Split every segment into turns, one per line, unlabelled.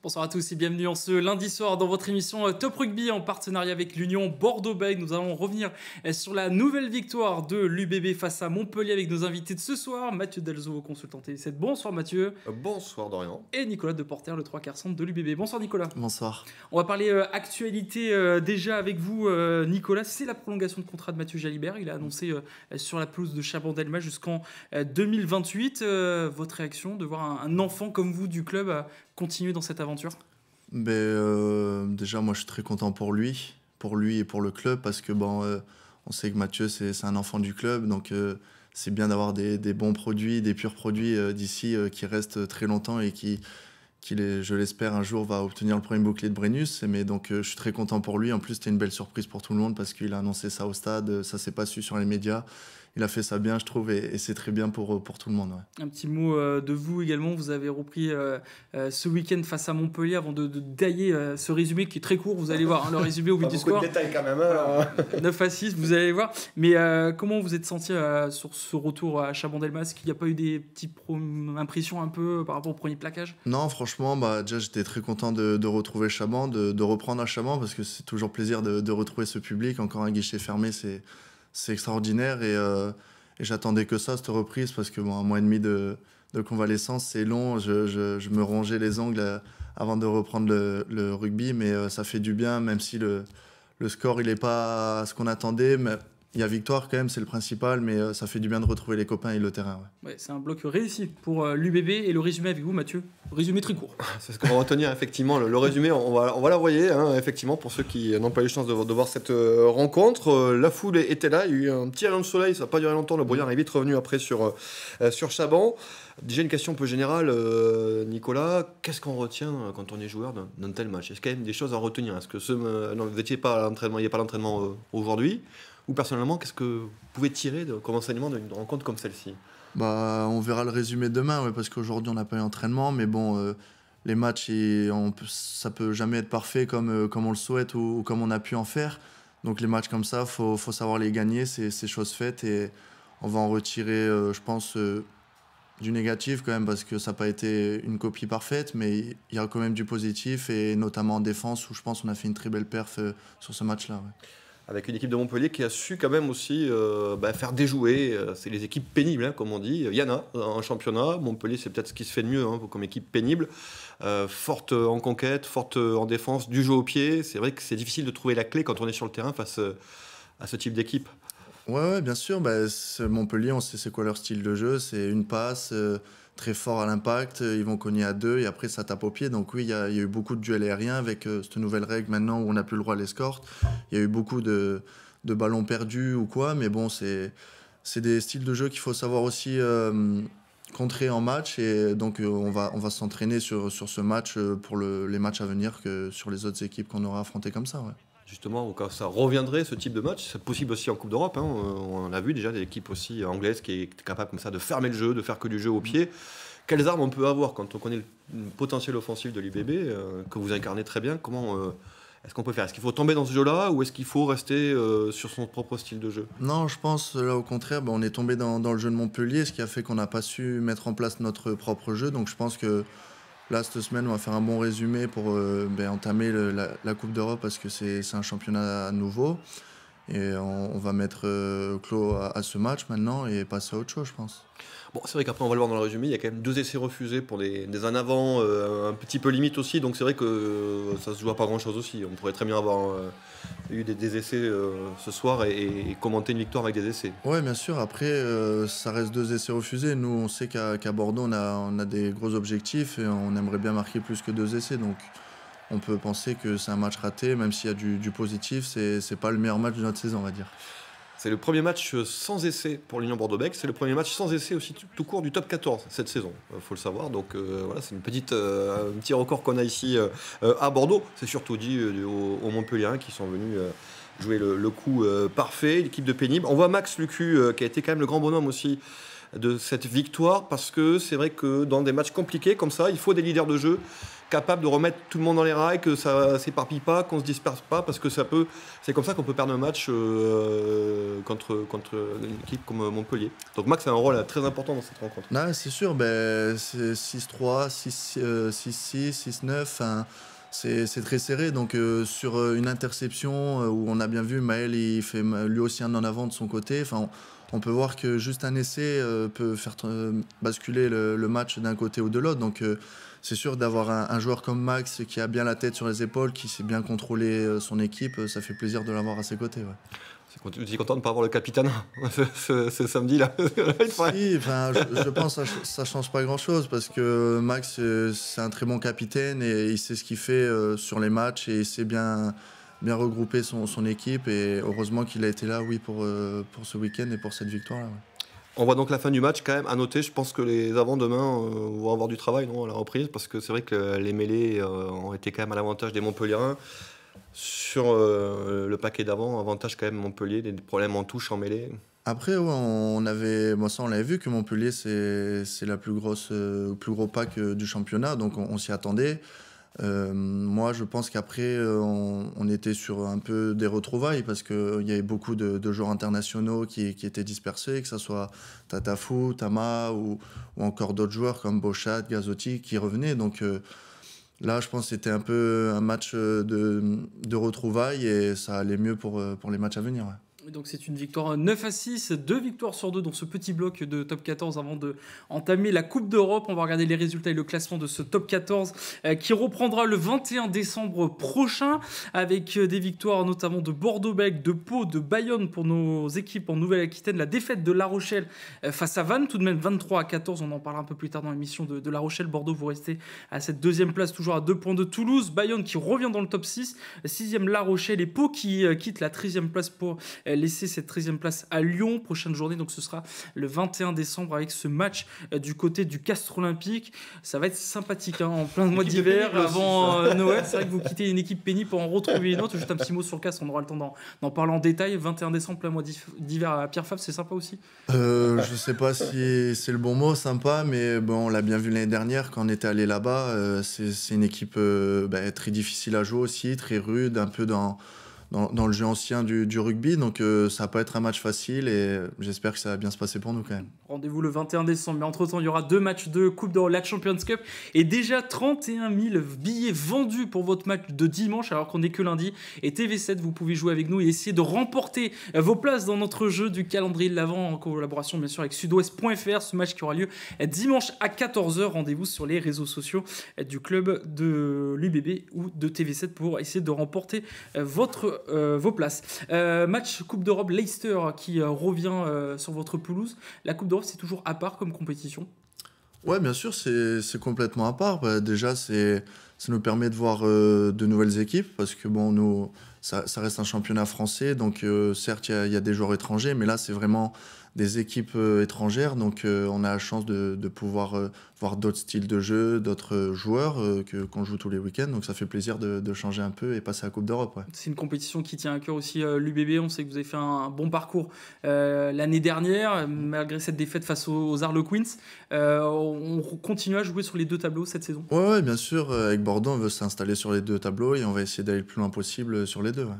Bonsoir à tous et bienvenue en ce lundi soir dans votre émission Top Rugby en partenariat avec l'Union Bordeaux-Bègles. Nous allons revenir sur la nouvelle victoire de l'UBB face à Montpellier avec nos invités de ce soir. Mathieu Delzo, consultant TD7. Bonsoir Mathieu.
Bonsoir Dorian.
Et Nicolas Deporter, le 3/4 centre de l'UBB. Bonsoir Nicolas.
Bonsoir.
On va parler actualité déjà avec vous Nicolas. C'est la prolongation de contrat de Mathieu Jalibert. Il a annoncé sur la pelouse de Chabandelmas jusqu'en 2028. Votre réaction de voir un enfant comme vous du club continuer dans cette aventure?
Déjà, moi, je suis très content pour lui et pour le club, parce que on sait que Mathieu, c'est un enfant du club, donc c'est bien d'avoir des bons produits, des purs produits d'ici qui restent très longtemps et qui je l'espère, un jour va obtenir le premier bouclier de Brennus. Mais donc, je suis très content pour lui. En plus, c'était une belle surprise pour tout le monde parce qu'il a annoncé ça au stade, ça s'est pas su sur les médias. Il a fait ça bien, je trouve, et c'est très bien pour tout le monde. Ouais.
Un petit mot de vous également. Vous avez repris ce week-end face à Montpellier avant de détailler ce résumé qui est très court. Vous allez voir le résumé au bout du score.
Beaucoup de détails quand même.
Voilà, 9-6, vous allez voir. Mais comment vous êtes senti sur ce retour à Chabandelmas? Est-ce qu'il n'y a pas eu des petites impressions un peu par rapport au premier plaquage?
Non, franchement, déjà j'étais très content de retrouver Chaban, de reprendre à Chaban, parce que c'est toujours plaisir de retrouver ce public. Encore un guichet fermé, c'est extraordinaire, et j'attendais que ça, cette reprise, parce que un mois et demi de convalescence, c'est long. Je me rongeais les ongles avant de reprendre le rugby, mais ça fait du bien, même si le score il n'est pas ce qu'on attendait. Mais il y a victoire quand même, c'est le principal, mais ça fait du bien de retrouver les copains et le terrain. Ouais.
Ouais, c'est un bloc réussi pour l'UBB. Et le résumé avec vous, Mathieu? Résumé très court.
C'est ce qu'on va retenir, effectivement. Le résumé, on va l'envoyer, effectivement, pour ceux qui n'ont pas eu la chance de voir cette rencontre. La foule était là, il y a eu un petit rayon de soleil, ça n'a pas duré longtemps. Le brouillard est vite revenu après sur Chaban. Déjà, une question un peu générale, Nicolas, qu'est-ce qu'on retient quand on est joueur d'un tel match? Est-ce qu'il y a quand même des choses à retenir? Est-ce que non, vous n'étiez pas à l'entraînement, il n'y a pas l'entraînement aujourd'hui? Ou personnellement, qu'est-ce que vous pouvez tirer comme enseignement d'une rencontre comme celle-ci?
On verra le résumé demain, ouais, parce qu'aujourd'hui on n'a pas eu d'entraînement, mais les matchs, ça peut jamais être parfait comme on le souhaite ou comme on a pu en faire. Donc les matchs comme ça, faut savoir les gagner, c'est chose faite, et on va en retirer, je pense, du négatif quand même, parce que ça n'a pas été une copie parfaite, mais il y a quand même du positif, et notamment en défense, où je pense qu'on a fait une très belle perf sur ce match-là. Ouais.
Avec une équipe de Montpellier qui a su quand même aussi faire déjouer. C'est les équipes pénibles, comme on dit. Il y en a en championnat. Montpellier, c'est peut-être ce qui se fait de mieux comme équipe pénible. Forte en conquête, forte en défense, du jeu au pied. C'est vrai que c'est difficile de trouver la clé quand on est sur le terrain face à ce type d'équipe.
Ouais, bien sûr. Montpellier, on sait c'est quoi leur style de jeu. C'est une passe, très fort à l'impact. Ils vont cogner à deux et après ça tape au pied. Donc oui, il y a eu beaucoup de duels aériens avec cette nouvelle règle maintenant où on n'a plus le droit à l'escorte. Il y a eu beaucoup de ballons perdus ou quoi. Mais c'est des styles de jeu qu'il faut savoir aussi contrer en match. Et donc on va s'entraîner sur ce match pour les matchs à venir que sur les autres équipes qu'on aura affrontées comme ça. Ouais.
Justement, quand ça reviendrait, ce type de match, c'est possible aussi en Coupe d'Europe. On a vu déjà des équipes aussi anglaises qui est capable comme ça de fermer le jeu, de faire que du jeu au pied. Quelles armes on peut avoir quand on connaît le potentiel offensif de l'UBB, que vous incarnez très bien? Comment est-ce qu'on peut faire? Est-ce qu'il faut tomber dans ce jeu-là ou est-ce qu'il faut rester sur son propre style de jeu?
Non, je pense là au contraire, on est tombé dans le jeu de Montpellier, ce qui a fait qu'on n'a pas su mettre en place notre propre jeu. Donc je pense que là, cette semaine, on va faire un bon résumé pour entamer la Coupe d'Europe, parce que c'est un championnat nouveau. Et on va mettre clos à ce match maintenant et passer à autre chose, je pense.
Bon, c'est vrai qu'après, on va le voir dans le résumé, il y a quand même 2 essais refusés pour des en avant, un petit peu limite aussi. Donc c'est vrai que ça se joue à pas grand-chose aussi. On pourrait très bien avoir eu des essais ce soir et commenter une victoire avec des essais.
Oui, bien sûr. Après, ça reste 2 essais refusés. Nous, on sait qu'à Bordeaux, on a des gros objectifs et on aimerait bien marquer plus que 2 essais. Donc on peut penser que c'est un match raté, même s'il y a du positif. C'est pas le meilleur match de notre saison, on va dire.
C'est le premier match sans essai pour l'Union Bordeaux-Bègles. C'est le premier match sans essai aussi tout court du top 14 cette saison, il faut le savoir. Donc voilà, c'est un petit record qu'on a ici à Bordeaux. C'est surtout dit aux Montpelliérains qui sont venus jouer le coup parfait, l'équipe de pénible. On voit Max Lucu qui a été quand même le grand bonhomme aussi de cette victoire, parce que c'est vrai que dans des matchs compliqués comme ça, il faut des leaders de jeu capable de remettre tout le monde dans les rails, que ça s'éparpille pas, qu'on se disperse pas, parce que c'est comme ça qu'on peut perdre un match contre une équipe comme Montpellier. Donc Max a un rôle très important dans cette rencontre.
Ouais, c'est sûr, c'est 6-3, 6-6, 6-9, c'est très serré. Donc sur une interception où on a bien vu Maël, il fait lui aussi un en avant de son côté. On peut voir que juste un essai peut faire basculer le match d'un côté ou de l'autre. Donc c'est sûr d'avoir un joueur comme Max qui a bien la tête sur les épaules, qui sait bien contrôler son équipe, ça fait plaisir de l'avoir à ses côtés. Ouais.
Tu es content de ne pas avoir le capitaine ce samedi là.
Si, je pense que ça ne change pas grand-chose parce que Max, c'est un très bon capitaine et il sait ce qu'il fait sur les matchs et il sait bien regrouper son équipe. Et heureusement qu'il a été là pour ce week-end et pour cette victoire-là. Ouais.
On voit donc la fin du match quand même. À noter, je pense que les avants demain vont avoir du travail à la reprise parce que c'est vrai que les mêlées ont été quand même à l'avantage des Montpelliérains. Sur le paquet d'avant, avantage quand même Montpellier, des problèmes en touche, en mêlée.
Après, ouais, on l'avait vu que Montpellier, c'est la plus gros pack du championnat, donc on s'y attendait. Moi, je pense qu'après, on était sur un peu des retrouvailles parce qu'il y avait beaucoup de joueurs internationaux qui étaient dispersés, que ce soit Tatafou, Tama ou encore d'autres joueurs comme Bochat, Gazotti qui revenaient. Donc là, je pense que c'était un peu un match de retrouvailles et ça allait mieux pour les matchs à venir. Ouais.
Donc c'est une victoire 9-6, 2 victoires sur 2 dans ce petit bloc de top 14 avant d'entamer la Coupe d'Europe. On va regarder les résultats et le classement de ce top 14 qui reprendra le 21 décembre prochain avec des victoires notamment de Bordeaux-Bègles, de Pau, de Bayonne pour nos équipes en Nouvelle-Aquitaine. La défaite de La Rochelle face à Vannes, tout de même 23-14. On en parlera un peu plus tard dans l'émission de La Rochelle. Bordeaux, vous restez à cette deuxième place, toujours à 2 points de Toulouse. Bayonne qui revient dans le top 6. 6e La Rochelle et Pau qui quitte la 13e place pour laisser cette 13e place à Lyon. Prochaine journée, donc ce sera le 21 décembre avec ce match du côté du Castres Olympique. Ça va être sympathique en plein mois d'hiver avant Noël. C'est vrai que vous quittez une équipe pénible pour en retrouver une autre. Juste un petit mot sur le Castres, on aura le temps d'en parler en détail. 21 décembre, plein mois d'hiver à Pierre Fabre, c'est sympa aussi.
Je sais pas si c'est le bon mot, sympa, mais bon, on l'a bien vu l'année dernière quand on était allé là-bas. C'est une équipe très difficile à jouer aussi, très rude, un peu dans le jeu ancien du rugby, donc ça va pas être un match facile et j'espère que ça va bien se passer pour nous quand même.
Rendez-vous le 21 décembre, mais entre-temps il y aura 2 matchs de Coupe de la Champions Cup et déjà 31 000 billets vendus pour votre match de dimanche alors qu'on n'est que lundi. Et TV7, vous pouvez jouer avec nous et essayer de remporter vos places dans notre jeu du calendrier de l'Avent en collaboration bien sûr avec sudouest.fr. Ce match qui aura lieu dimanche à 14h. Rendez-vous sur les réseaux sociaux du club de l'UBB ou de TV7 pour essayer de remporter vos places. Match Coupe d'Europe, Leicester qui revient sur votre pelouse. La Coupe d'Europe, c'est toujours à part comme compétition?
Ouais, bien sûr, c'est complètement à part. Déjà, ça nous permet de voir de nouvelles équipes parce que bon, ça reste un championnat français, donc certes, il y a des joueurs étrangers, mais là, c'est vraiment des équipes étrangères, donc on a la chance de pouvoir voir d'autres styles de jeu, d'autres joueurs qu'on joue tous les week-ends, donc ça fait plaisir de changer un peu et passer à la Coupe d'Europe. Ouais.
C'est une compétition qui tient à cœur aussi l'UBB. On sait que vous avez fait un bon parcours l'année dernière, malgré cette défaite face aux Harlequins. On continue à jouer sur les 2 tableaux cette saison?
Ouais, bien sûr. Avec Bordeaux, on veut s'installer sur les 2 tableaux et on va essayer d'aller le plus loin possible sur les 2. Ouais.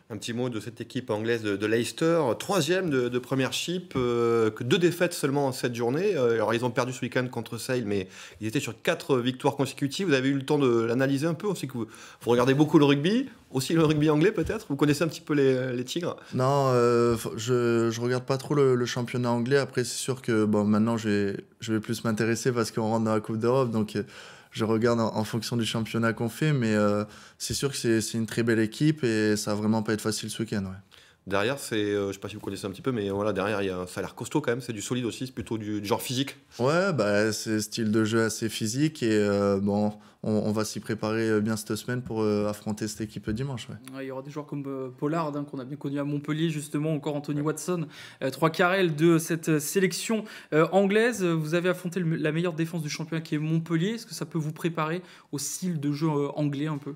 Un petit mot de cette équipe anglaise de Leicester, 3e de Premiership, que 2 défaites seulement en cette journée. Alors ils ont perdu ce week-end contre Sale, mais ils étaient sur 4 victoires consécutives. Vous avez eu le temps de l'analyser un peu? On sait que vous regardez beaucoup le rugby, aussi le rugby anglais peut-être. Vous connaissez un petit peu les Tigres?
Non, je regarde pas trop le championnat anglais. Après, c'est sûr que maintenant je vais plus m'intéresser parce qu'on rentre dans la Coupe d'Europe, donc je regarde en fonction du championnat qu'on fait, mais c'est sûr que c'est une très belle équipe et ça va vraiment pas être facile ce week-end. Ouais.
Derrière, je sais pas si vous connaissez un petit peu, mais voilà, derrière, ça a l'air costaud quand même, c'est du solide aussi, c'est plutôt du genre physique.
Ouais, c'est un style de jeu assez physique et on va s'y préparer bien cette semaine pour affronter cette équipe dimanche. Ouais.
Ouais, il y aura des joueurs comme Pollard, qu'on a bien connu à Montpellier, justement, encore Anthony Watson, 3 carrels de cette sélection anglaise. Vous avez affronté la meilleure défense du championnat qui est Montpellier. Est-ce que ça peut vous préparer au style de jeu anglais un peu?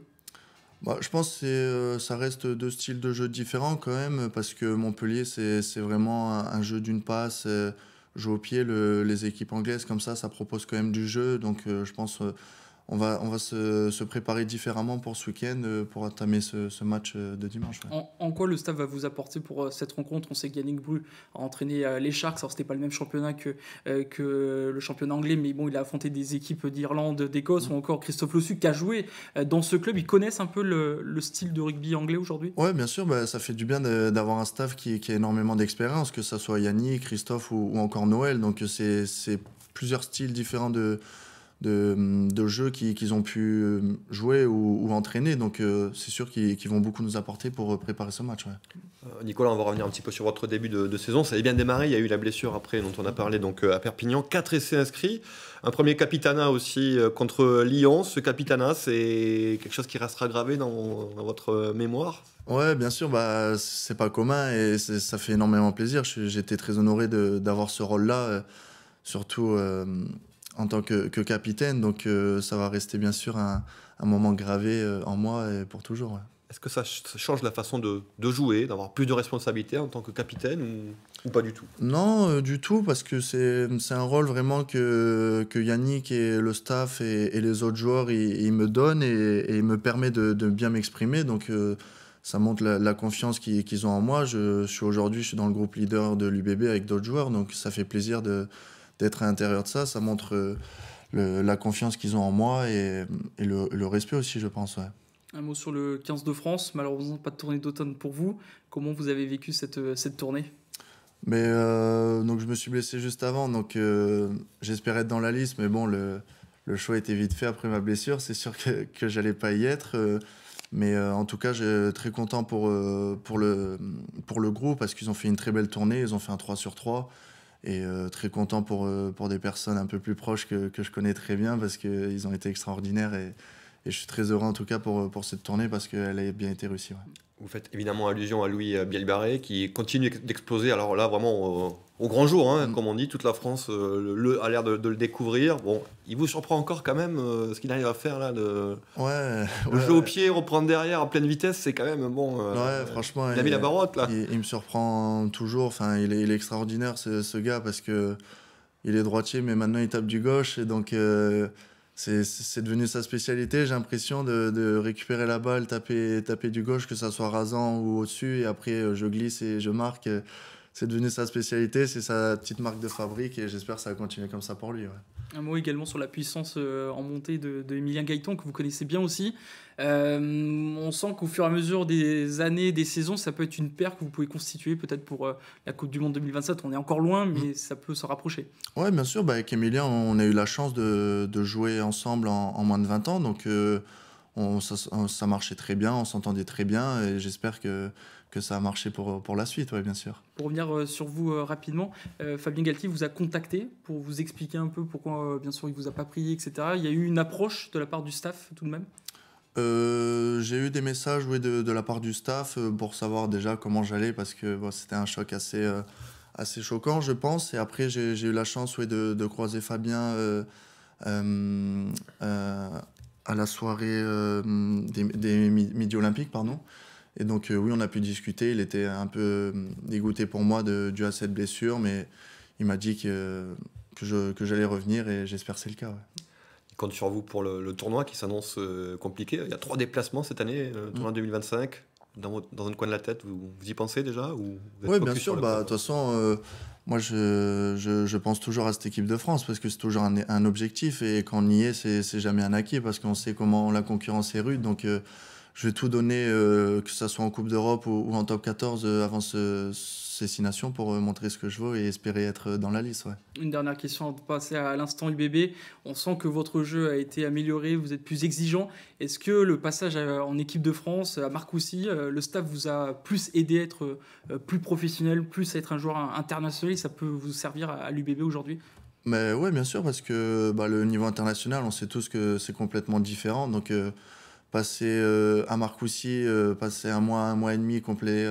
Je pense que ça reste 2 styles de jeu différents quand même, parce que Montpellier, c'est vraiment un jeu d'une passe, jeu au pied. Les équipes anglaises comme ça propose quand même du jeu. Donc je pense on va se préparer différemment pour ce week-end, pour entamer ce match de dimanche. Ouais.
En quoi le staff va vous apporter pour cette rencontre? On sait que Yannick Bru a entraîné les Sharks. Alors, c'était pas le même championnat que le championnat anglais, mais bon, il a affronté des équipes d'Irlande, d'Écosse, ou encore Christophe Lossu qui a joué dans ce club. Ils connaissent un peu le style de rugby anglais aujourd'hui?
Ouais, bien sûr, ça fait du bien d'avoir un staff qui a énormément d'expérience, que ce soit Yannick, Christophe ou encore Noël. Donc c'est plusieurs styles différents de jeux qu'ils ont pu jouer ou entraîner. Donc c'est sûr qu'ils vont beaucoup nous apporter pour préparer ce match. Ouais.
Nicolas, on va revenir un petit peu sur votre début de saison. Ça avait bien démarré, il y a eu la blessure après dont on a parlé donc, à Perpignan. 4 essais inscrits, un premier capitanat aussi contre Lyon. Ce capitanat, c'est quelque chose qui restera gravé dans votre mémoire?
Ouais, bien sûr, c'est pas commun et ça fait énormément plaisir. J'étais très honoré d'avoir ce rôle-là, surtout en tant que capitaine. Donc ça va rester bien sûr un moment gravé en moi et pour toujours. Ouais.
Est-ce que ça change la façon de jouer, d'avoir plus de responsabilités en tant que capitaine ou pas du tout?
Non, du tout, parce que c'est un rôle vraiment que Yannick et le staff et les autres joueurs ils me donnent et il me permet de bien m'exprimer. Donc ça montre la confiance qu'ils ont en moi. Aujourd'hui, je suis dans le groupe leader de l'UBB avec d'autres joueurs, donc ça fait plaisir d'être à l'intérieur de ça. Ça montre la confiance qu'ils ont en moi et le respect aussi, je pense. Ouais.
Un mot sur le 15 de France. Malheureusement, pas de tournée d'automne pour vous. Comment vous avez vécu cette tournée?
Donc je me suis blessé juste avant, donc j'espérais être dans la liste, mais bon, le choix était vite fait après ma blessure. C'est sûr que j'allais pas y être. Mais en tout cas, je suis très content pour le groupe parce qu'ils ont fait une très belle tournée. Ils ont fait un 3/3 et très content pour des personnes un peu plus proches que je connais très bien parce qu'ils ont été extraordinaires et je suis très heureux en tout cas pour cette tournée parce qu'elle a bien été réussie. Ouais.
Vous faites évidemment allusion à Louis Bielbarré qui continue d'exploser. Alors là, vraiment au grand jour, hein, comme on dit, toute la France a l'air de le découvrir. Bon, il vous surprend encore quand même ce qu'il arrive à faire là, jeu au pied, reprendre derrière à pleine vitesse, c'est quand même bon.
Ouais, franchement,
il a mis la barotte là.
Il me surprend toujours. Enfin, il est extraordinaire ce gars parce que il est droitier, mais maintenant il tape du gauche et donc. C'est devenu sa spécialité, j'ai l'impression de récupérer la balle, taper du gauche, que ça soit rasant ou au-dessus, et après je glisse et je marque. C'est devenu sa spécialité, c'est sa petite marque de fabrique, et j'espère que ça va continuer comme ça pour lui. Ouais.
Un mot également sur la puissance en montée de Emilien Gaëtan, que vous connaissez bien aussi. On sent qu'au fur et à mesure des années, des saisons, ça peut être une paire que vous pouvez constituer peut-être pour la Coupe du Monde 2027. On est encore loin, mais ça peut se rapprocher.
Oui, bien sûr. Avec Emilien, on a eu la chance de jouer ensemble en moins de 20 ans. Donc, ça marchait très bien, on s'entendait très bien. Et j'espère que ça a marché pour la suite, ouais, bien sûr.
Pour revenir sur vous rapidement, Fabien Galtier vous a contacté pour vous expliquer un peu pourquoi, bien sûr, il ne vous a pas pris, etc. Il y a eu une approche de la part du staff tout de même?
J'ai eu des messages de la part du staff pour savoir déjà comment j'allais parce que c'était un choc assez choquant, je pense. Et après, j'ai eu la chance de croiser Fabien à la soirée des Midi Olympiques, pardon. Et donc, oui, on a pu discuter. Il était un peu dégoûté pour moi dû à cette blessure, mais il m'a dit que j'allais revenir et j'espère que c'est le cas. Ouais.
Il compte sur vous pour le tournoi qui s'annonce compliqué. Il y a 3 déplacements cette année, le tournoi 2025. Dans un coin de la tête, vous y pensez déjà ou
oui, bien sûr. De toute façon, moi, je pense toujours à cette équipe de France parce que c'est toujours un objectif. Et quand on y est, c'est jamais un acquis parce qu'on sait comment la concurrence est rude. Donc, je vais tout donner, que ce soit en Coupe d'Europe ou en top 14 avant ces 6 nations pour montrer ce que je vaux et espérer être dans la liste. Ouais.
Une dernière question avant de passer à l'instant UBB. On sent que votre jeu a été amélioré, vous êtes plus exigeant. Est-ce que le passage en équipe de France, à Marcoussis, le staff vous a plus aidé à être plus professionnel, plus à être un joueur international? Ça peut vous servir à l'UBB aujourd'hui?
Mais ouais, bien sûr, parce que le niveau international, on sait tous que c'est complètement différent. Donc, passer à Marcoussis, passer un mois et demi complet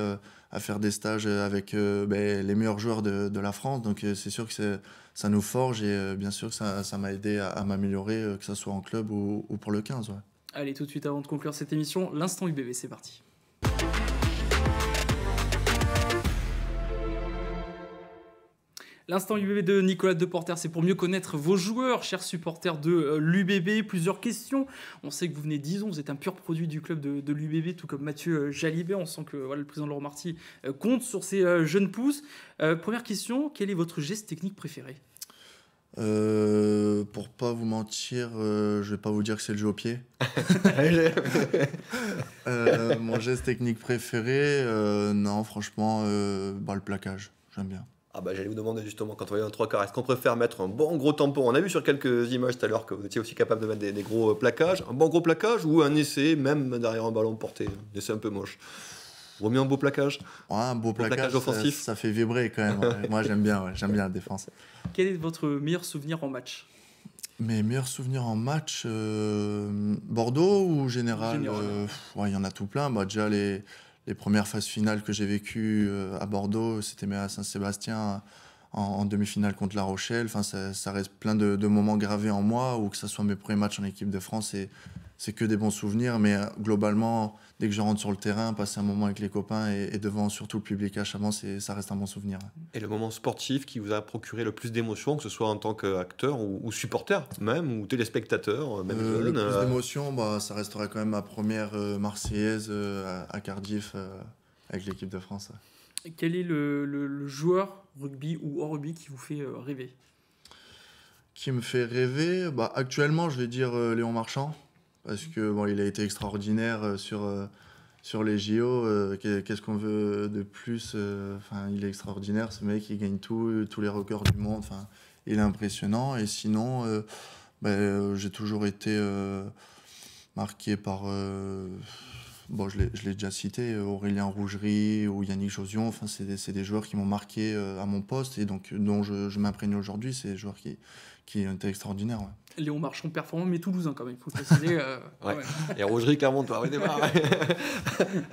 à faire des stages avec les meilleurs joueurs de la France. Donc c'est sûr que ça nous forge et bien sûr que ça m'a aidé à m'améliorer, que ce soit en club ou pour le 15. Ouais.
Allez, tout de suite avant de conclure cette émission, l'instant UBB, c'est parti. L'instant UBB de Nicolas Deporter, c'est pour mieux connaître vos joueurs, chers supporters de l'UBB. Plusieurs questions. On sait que vous venez d'Ison, vous êtes un pur produit du club de l'UBB, tout comme Mathieu Jalibert. On sent que le président Laurent Marty compte sur ces jeunes pousses. Première question, quel est votre geste technique préféré ?
Pour pas vous mentir, je vais pas vous dire que c'est le jeu au pied. Mon geste technique préféré, non, franchement, le plaquage, j'aime bien.
Ah bah j'allais vous demander justement, quand on voyait un 3/4, est-ce qu'on préfère mettre un bon gros tampon? On a vu sur quelques images tout à l'heure que vous étiez aussi capable de mettre des gros plaquages. Un bon gros plaquage ou un essai, même derrière un ballon porté, un essai un peu moche? Vaut mieux un beau plaquage?
Ouais, un beau plaquage
offensif.
Ça fait vibrer quand même. Ouais. Moi j'aime bien la défense.
Quel est votre meilleur souvenir en match?
Mes meilleurs souvenirs en match, Bordeaux ou général? Il y en a tout plein. Déjà les premières phases finales que j'ai vécues à Bordeaux, c'était à Saint-Sébastien en demi-finale contre La Rochelle. Enfin, ça reste plein de moments gravés en moi, ou que ce soit mes premiers matchs en équipe de France, c'est que des bons souvenirs. Mais globalement, dès que je rentre sur le terrain, passer un moment avec les copains et devant surtout le public à Chabans, ça reste un bon souvenir.
Et le moment sportif qui vous a procuré le plus d'émotions, que ce soit en tant qu'acteur ou supporter même, ou téléspectateur, même
le plus d'émotions, ça resterait quand même ma première Marseillaise à Cardiff avec l'équipe de France.
Quel est le joueur rugby ou hors rugby qui vous fait rêver?
Qui me fait rêver, actuellement je vais dire Léon Marchand, parce que il a été extraordinaire sur les JO. Qu'est-ce qu'on veut de plus? Il est extraordinaire, ce mec, il gagne tous les records du monde. Il est impressionnant. Et sinon, j'ai toujours été marqué par, je l'ai déjà cité, Aurélien Rougerie ou Yannick Josion. C'est des joueurs qui m'ont marqué à mon poste et donc dont je m'imprègne aujourd'hui. C'est des joueurs qui ont été extraordinaires. Ouais.
Léon Marchand performant, mais toulousain quand même, il faut le préciser.
Ouais. Et Rougerie, clairement, toi,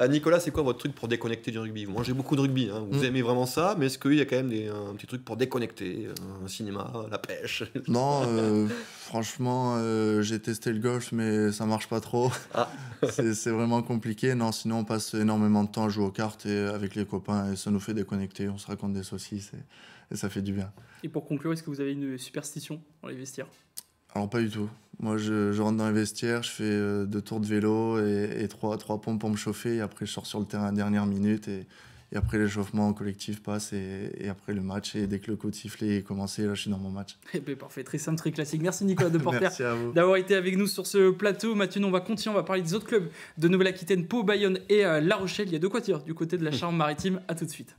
Nicolas, c'est quoi votre truc pour déconnecter du rugby? Vous mangez beaucoup de rugby, hein. Vous aimez vraiment ça, mais est-ce qu'il y a quand même un petit truc pour déconnecter? Un cinéma, la pêche?
Non, franchement, j'ai testé le golf, mais ça marche pas trop. Ah. C'est vraiment compliqué. Non, sinon, on passe énormément de temps à jouer aux cartes avec les copains et ça nous fait déconnecter. On se raconte des saucisses et ça fait du bien.
Et pour conclure, est-ce que vous avez une superstition dans les vestiaires?
Alors pas du tout. Moi je rentre dans les vestiaires, je fais 2 tours de vélo et 3 pompes pour me chauffer et après je sors sur le terrain à la dernière minute et après l'échauffement collectif passe et après le match et dès que le coup de sifflet est commencé, là je suis dans mon match.
Parfait, très simple, très classique. Merci Nicolas Deporter
Merci à vous
d'avoir été avec nous sur ce plateau. Mathieu, on va continuer, on va parler des autres clubs de Nouvelle-Aquitaine, Pau, Bayonne et La Rochelle. Il y a de quoi dire du côté de la Charente-Maritime. À tout de suite.